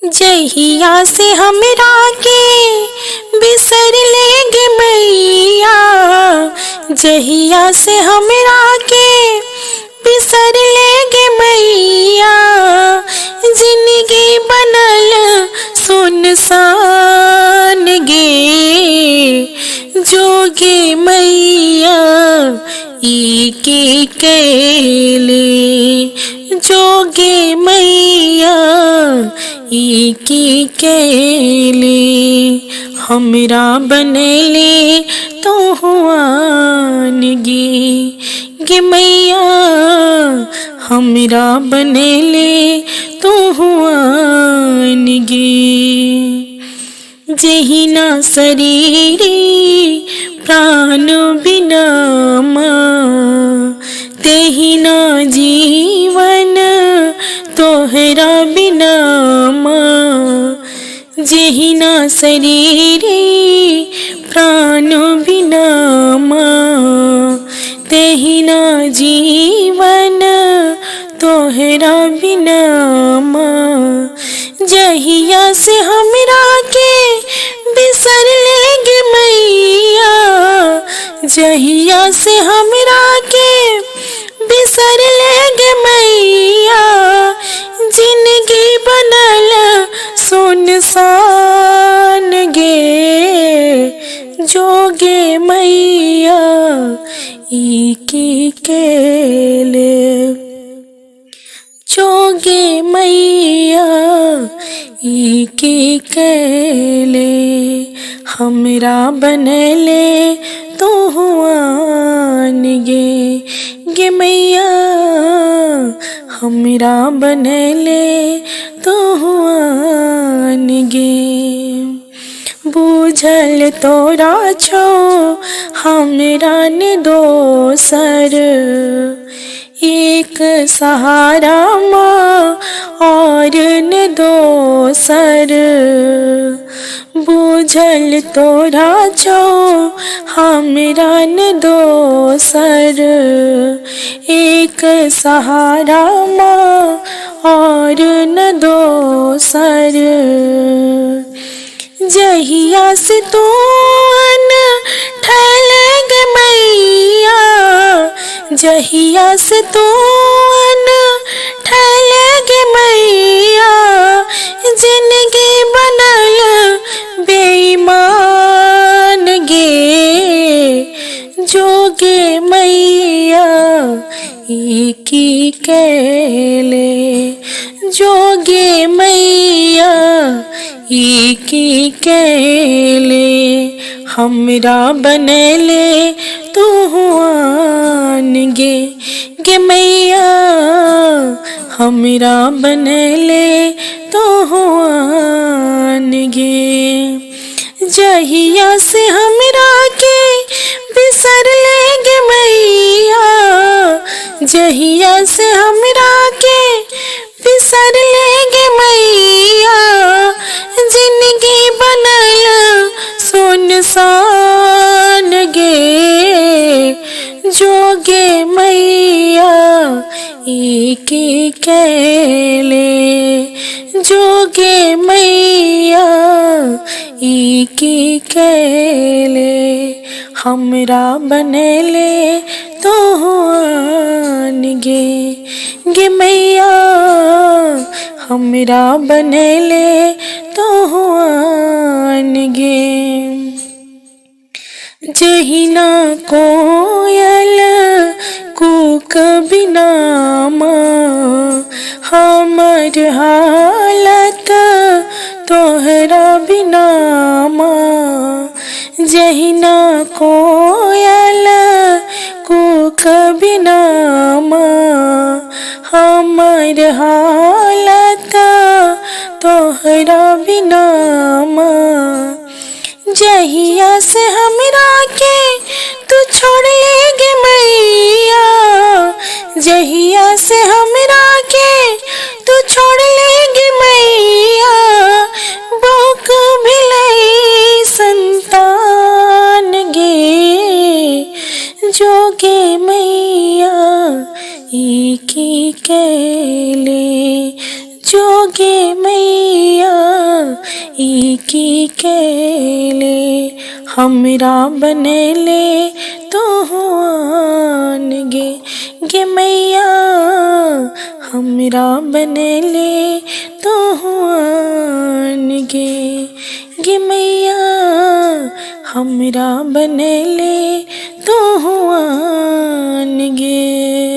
जहिया से हमरा के बिसर लेगे मैया, जहिया से हमरा के बिसर लेगे मैया, जिंदगी बनल सुनसान गे। जोगे मैया ई के कैले, जोगे मैया ई की कैले, हमरा बनले तो हुआन गे मैया, हमरा बनले तो हुआन गे। जहिना शरीरी प्राण बिना माँ, तेहिना जीवन तोहरा बिना माँ। जहिना शरीरी प्राण बिना माँ, तेहिना जीवन तोहरा बिना माँ। जहिया से हमरा के बिसर लेगे मैया, जहिया से हमरा के बिसर लेगे मैया, जिंदगी बनल सुनसान गे। जोगे मैया ई की कैले, जोगे मैया ई की कैले, हमरा बनले तो हुआन गे मैया, हमरा बनले तो हुआन गे। बूझल तोरा छो हमरा ने दोसर, एक सहारा माँ और न दोसर। बूझल तोरा छो हमरा न दोसर, एक सहारा माँ और न दोसर। जहिया से तू ठहलेगे मैया, जहिया से तू ठहलेगे मैया, जिंदगी बनल बेईमान गे। जोगे मैया ई की कैले, जोगे मैया ई की कैले, हमरा बनले तू हुआन गे मैया, हमरा बनले तो हुआन गे। जहिया से हमरा के बिसर लेगे मैया, जहिया से हमरा के बिसर लेगे मैया, जिंदगी बनल सुनसान गे। जोगे मैया ई की कैले, जोगे मैया ई की कैले, हमरा बनले तो हुआन गे मैया, हमरा बनले तो हुआन गे। जहिना कोयल कूक बिना माँ, हमर हालत तोहरा बिना माँ। जहिना कोयल कूक बिना माँ, हमर हालत तोहरा बिना माँ। जहिया से हमरा के तू छोड़ लेगे मैया, जहिया से हमरा के तू छोड़ लेगे मैया, भूख भिलई संतान गे। जोगे मैया ई की कैले, जोगे गे मैया की केले हमरा बनेले तो हुआन गे मैया हमरा बनेले तो हुआन गे मैया हमरा बनेले तो हुआन गे।